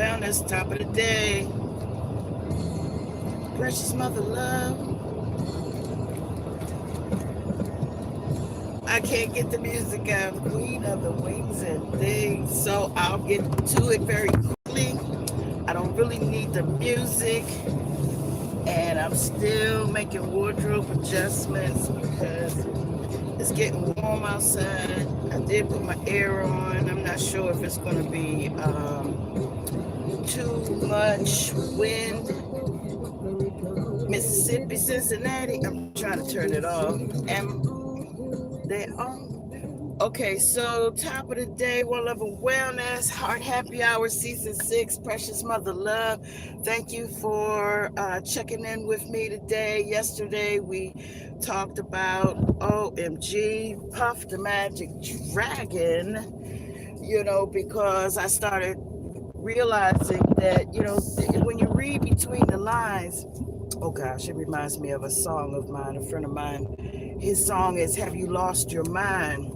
Wellness, top of the day. Precious Mother Love. I can't get the music out. Queen of the Wings and Things. So I'll get to it very quickly. I don't really need the music. And I'm still making wardrobe adjustments because it's getting warm outside. I did put my air on. I'm not sure if it's going to be too much wind. Mississippi, Cincinnati. I'm trying to turn it off. And they on. Okay, so top of the day, One Love and Wellness, Heart Happy Hour, Season 6, Precious Mother Love. Thank you for checking in with me today. Yesterday, we talked about OMG, Puff the Magic Dragon, because I started realizing that, when you read between the lines, oh gosh, it reminds me of a song of mine, a friend of mine. His song is Have You Lost Your Mind?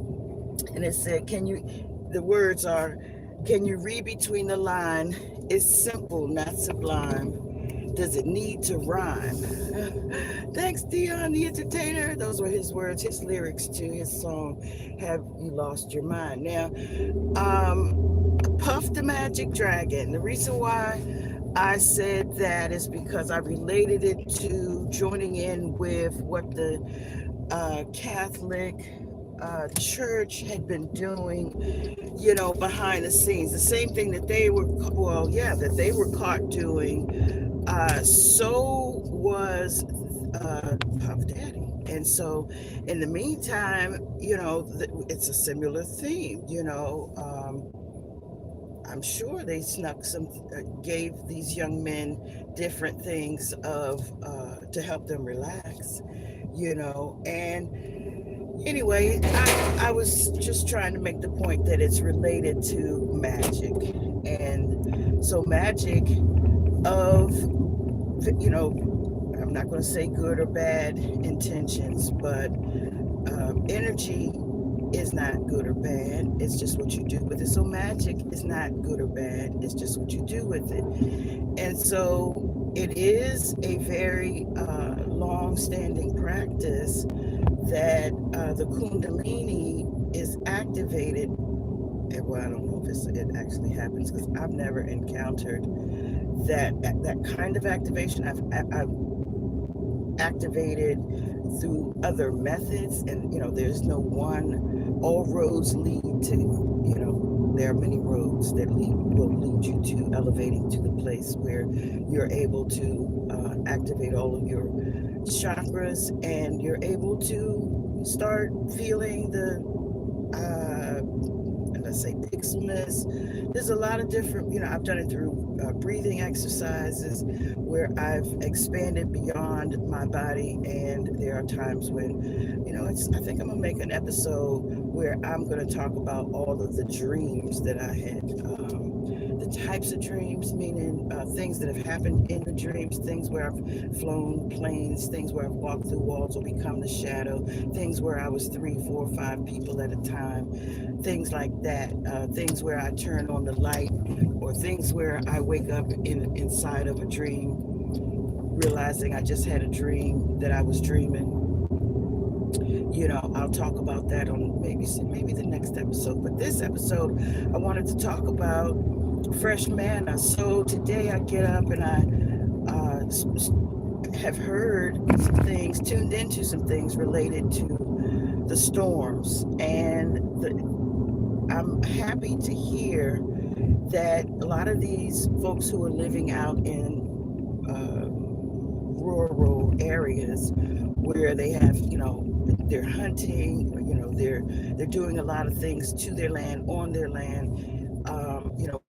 And it said, the words are, can you read between the line? It's simple, not sublime. Does it need to rhyme? Thanks, Dion the Entertainer. Those were his words, his lyrics to his song, Have You Lost Your Mind? Now, Puff the Magic Dragon. The reason why I said that is because I related it to joining in with what the Catholic church had been doing, behind the scenes. The same thing that they were, that they were caught doing. So was Puff Daddy. And so in the meantime, it's a similar theme, I'm sure they gave these young men different things to help them relax, and anyway, I was just trying to make the point that it's related to magic. And so magic of, I'm not going to say good or bad intentions, but energy is not good or bad. It's just what you do with it. So magic is not good or bad. It's just what you do with it. And so it is a very long-standing practice that the Kundalini is activated. Well, I don't know if it actually happens because I've never encountered that kind of activation. I've activated through other methods, and there's no one. All roads lead to, there are many roads that will lead you to elevating to the place where you're able to activate all of your chakras, and you're able to start feeling the let's say pixelness. There's a lot of different, I've done it through breathing exercises where I've expanded beyond my body, and there are times when, I think I'm gonna make an episode where I'm gonna talk about all of the dreams that I had, the types of dreams, meaning things that have happened in the dreams, things where I've flown planes, things where I've walked through walls or become the shadow, things where I was 3, 4, 5 people at a time, things like that, things where I turn on the light, or things where I wake up inside of a dream, realizing I just had a dream that I was dreaming. I'll talk about that on maybe the next episode. But this episode, I wanted to talk about fresh manna. So today I get up and I have heard some things, tuned into some things related to the storms, and I'm happy to hear that a lot of these folks who are living out in rural areas where they have, they're hunting, they're doing a lot of things to their land, on their land.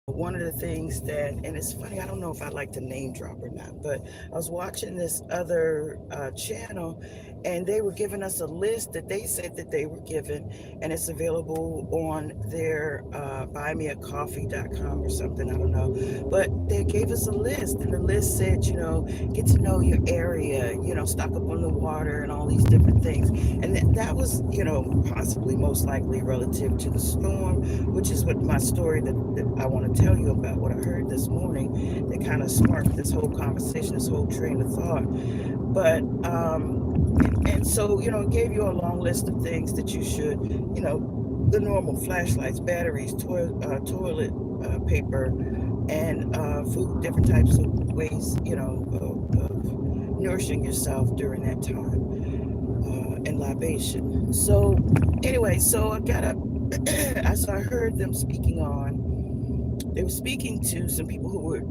One of the things that, and it's funny, I don't know if I like to name drop or not, but I was watching this other channel, and they were giving us a list that they said that they were given, and it's available on their buymeacoffee.com or something, I don't know. But they gave us a list, and the list said, get to know your area, stock up on the water and all these different things. And that was, possibly most likely relative to the storm, which is what my story that I want to tell you about, what I heard this morning that kind of sparked this whole conversation, this whole train of thought. But and so, it gave you a long list of things that you should, the normal flashlights, batteries, toilet paper, and food, different types of ways, of nourishing yourself during that time, and libation. So anyway, so I got up, so I heard them speaking on, they were speaking to some people who were,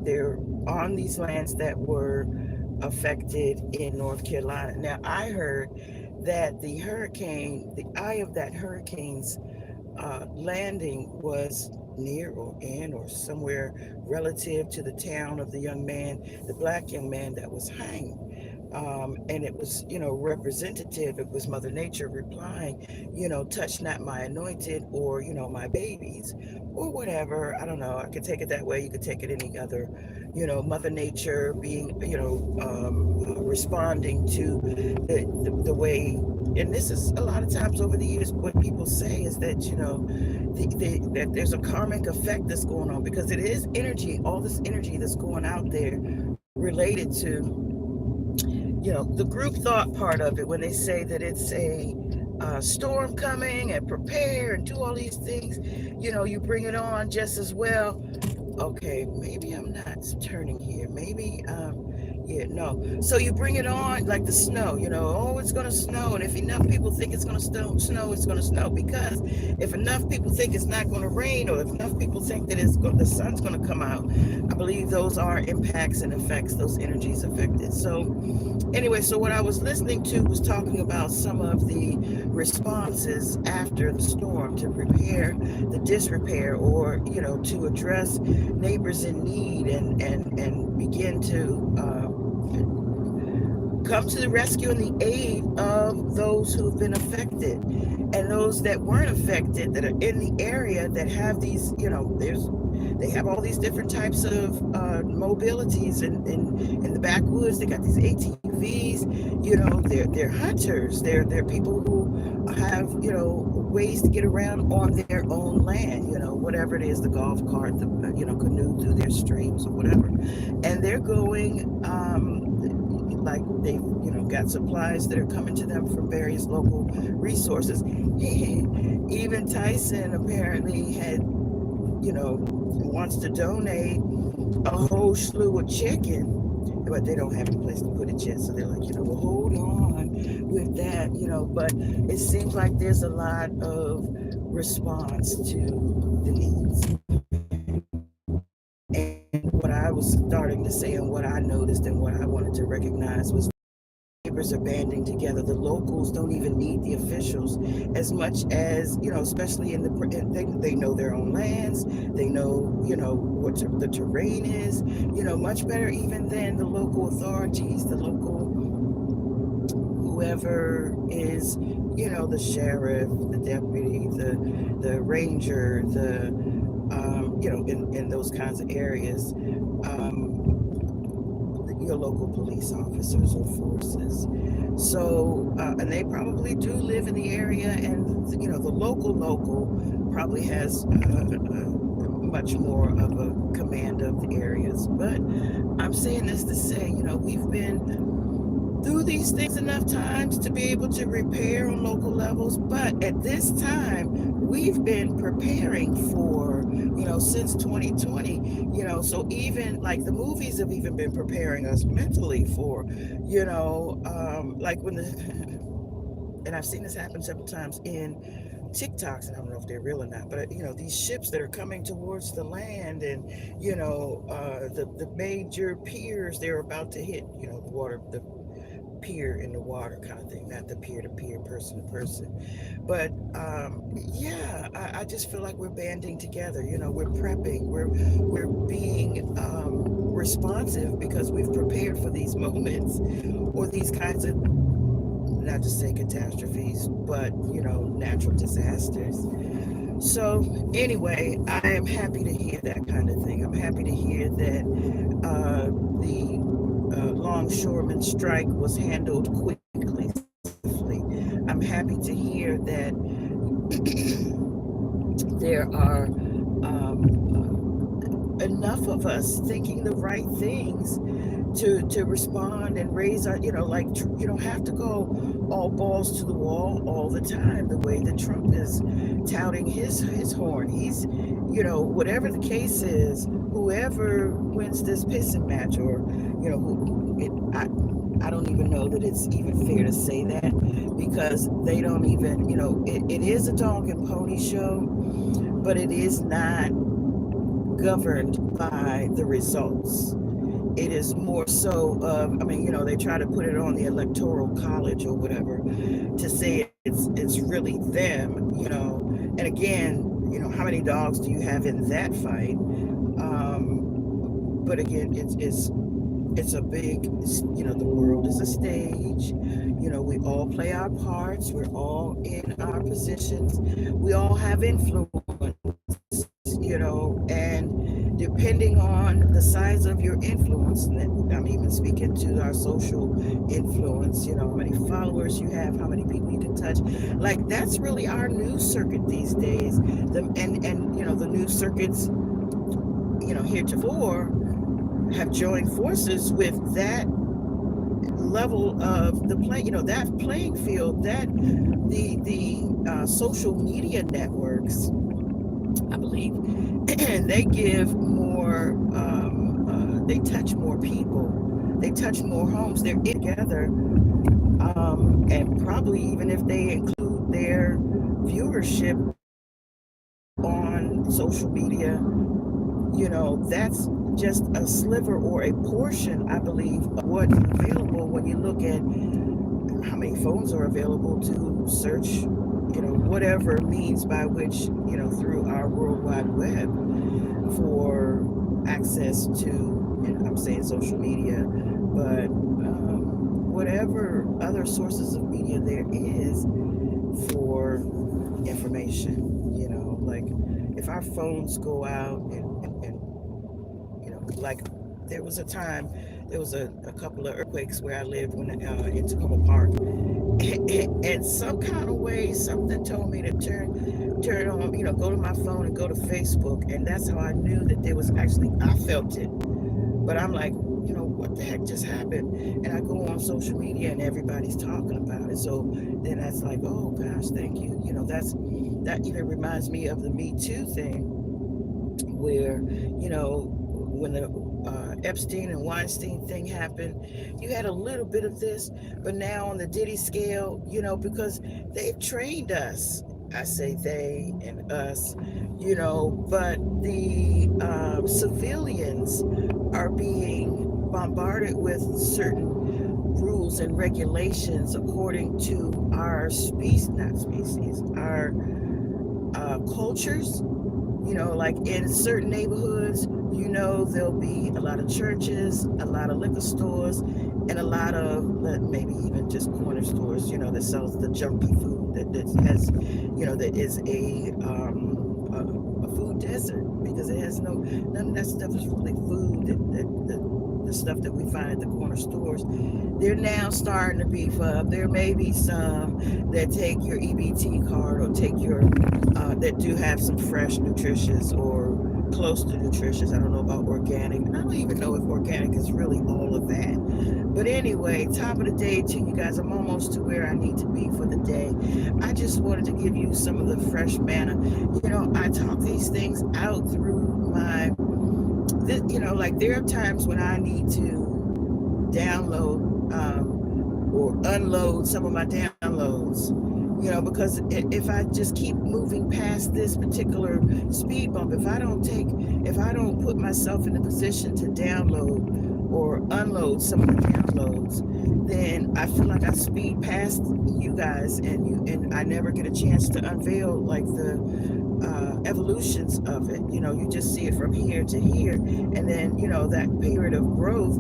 they're on these lands that were affected in North Carolina. Now, I heard that the eye of that hurricane's landing was near or in or somewhere relative to the town of the young man, the black young man that was hanged. And it was, representative. It was Mother Nature replying, touch not my anointed, or, my babies, or whatever. I don't know. I could take it that way. You could take it any other, Mother Nature being, responding to the way. And this is a lot of times over the years, what people say is that, that there's a karmic effect that's going on, because it is energy, all this energy that's going out there related to, the group thought part of it, when they say that it's a storm coming and prepare and do all these things, you bring it on just as well. Okay, maybe I'm not turning here. Maybe, yeah, no. So you bring it on like the snow, oh, it's going to snow. And if enough people think it's going to snow, it's going to snow. Because if enough people think it's not going to rain, or if enough people think that the sun's going to come out, I believe those are impacts and effects, those energies affected. So anyway, so what I was listening to was talking about some of the responses after the storm to repair the disrepair, or, to address neighbors in need, and begin to come to the rescue and the aid of those who've been affected, and those that weren't affected, that are in the area, that have these, they have all these different types of mobilities in the backwoods. They got these ATVs, they're hunters, they're people who have, ways to get around on their own land, whatever it is, the golf cart, the, canoe through their streams or whatever. And they're going, like they've, got supplies that are coming to them from various local resources. Even Tyson apparently had, wants to donate a whole slew of chicken, but they don't have a place to put it yet. So they're like, well, hold on with that, but it seems like there's a lot of response to the needs. And what I was starting to say, and what I noticed, and what I wanted to recognize, was neighbors are banding together. The locals don't even need the officials as much as, especially in they know their own lands. They know, what the terrain is, much better even than the local authorities, the local, whoever is, the sheriff, the deputy, the ranger, in those kinds of areas. Your local police officers or forces. So, and they probably do live in the area, and the local probably has much more of a command of the areas. But I'm saying this to say, we've been through these things enough times to be able to repair on local levels. But at this time, we've been preparing for, since 2020, so even like the movies have even been preparing us mentally for, like when and I've seen this happen several times in TikToks, and I don't know if they're real or not, but these ships that are coming towards the land, and the major piers, they're about to hit, the water, the peer in the water kind of thing, not the peer to peer, person to person. But yeah, I just feel like we're banding together. We're prepping, we're being responsive, because we've prepared for these moments, or these kinds of, not to say catastrophes, but natural disasters. So anyway, I am happy to hear that kind of thing. I'm happy to hear that the longshoreman strike was handled quickly, safely. I'm happy to hear that there are enough of us thinking the right things to respond and raise our, like, you don't have to go all balls to the wall all the time the way that Trump is touting his horn. He's, whatever the case is, whoever wins this pissing match, or, I don't even know that it's even fair to say that, because they don't even, it is a dog and pony show, but it is not governed by the results. It is more so of, they try to put it on the electoral college or whatever to say it's really them. And again, how many dogs do you have in that fight? But again, it's a big, the world is a stage. We all play our parts. We're all in our positions. We all have influence, and depending on the size of your influence, and I'm even speaking to our social influence, how many followers you have, how many people you can touch. Like, that's really our news circuit these days. The news circuits, heretofore have joined forces with that level of the play, that playing field, that the social media networks, I believe, they give more, they touch more people, they touch more homes, they're in together, and probably even if they include their viewership on social media, that's just a sliver or a portion, I believe, of what's available when you look at how many phones are available to search, whatever means by which, through our World Wide Web for access to, I'm saying social media, but whatever other sources of media there is for information, like if our phones go out and like there was a time, there was a couple of earthquakes where I lived when in Tacoma Park, and some kind of way something told me to turn on, go to my phone and go to Facebook, and that's how I knew that there was actually, I felt it, but I'm like, what the heck just happened? And I go on social media and everybody's talking about it, so then that's like, oh gosh, thank you. That even reminds me of the Me Too thing, where, when the Epstein and Weinstein thing happened, you had a little bit of this, but now on the Diddy scale, because they've trained us. I say they and us, but the civilians are being bombarded with certain rules and regulations according to our not species, our cultures. Like in certain neighborhoods, there'll be a lot of churches, a lot of liquor stores, and a lot of maybe even just corner stores, that sells the junky food that has, that is a food desert, because it has none of that stuff is really food. The stuff that we find at the corner stores, they're now starting to beef up. There may be some that take your EBT card, or take your that do have some fresh, nutritious, or close to nutritious. I don't know about organic, and I don't even know if organic is really all of that. But anyway, top of the day to you guys. I'm almost to where I need to be for the day. I just wanted to give you some of the fresh manna. I talk these things out through my, like there are times when I need to download or unload some of my downloads, because if I just keep moving past this particular speed bump, if I don't put myself in the position to download or unload some of the downloads, then I feel like I speed past you guys, and I never get a chance to unveil like the evolutions of it. You just see it from here to here, and then that period of growth,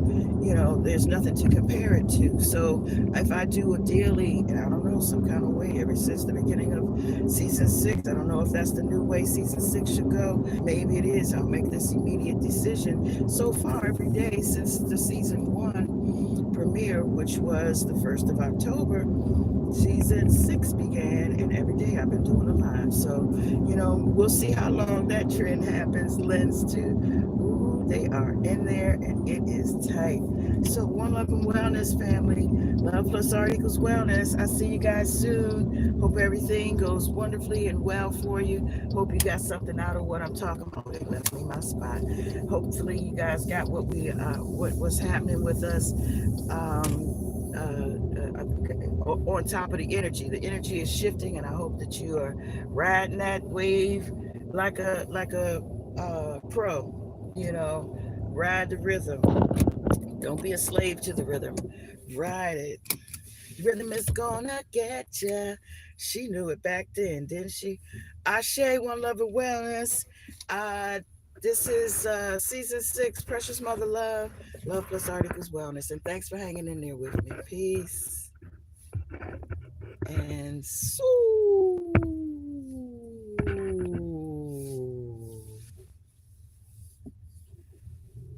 there's nothing to compare it to. So if I do a daily, and I don't know, some kind of way, ever since the beginning of season 6, I don't know if that's the new way season 6 should go. Maybe it is. I'll make this immediate decision. So far, every day since the season 1, premiere, which was the 1st of October, season 6 began, and every day I've been doing a live. So, we'll see how long that trend happens. Lens too. Ooh, they are in there, and it is tight. So, One Love and Wellness family, Love plus art equals wellness. I see you guys soon. Hope everything goes wonderfully and well for you. Hope you got something out of what I'm talking about. They left me my spot. Hopefully, you guys got what's happening with us. On top of the energy. The energy is shifting, and I hope that you are riding that wave like a pro. Ride the rhythm. Don't be a slave to the rhythm. Ride it. Rhythm is gonna get ya. She knew it back then, didn't she? Ashe, One Love and Wellness. Uh, this is season 6, Precious Mother Love, Love plus Articles Wellness. And thanks for hanging in there with me. Peace. And so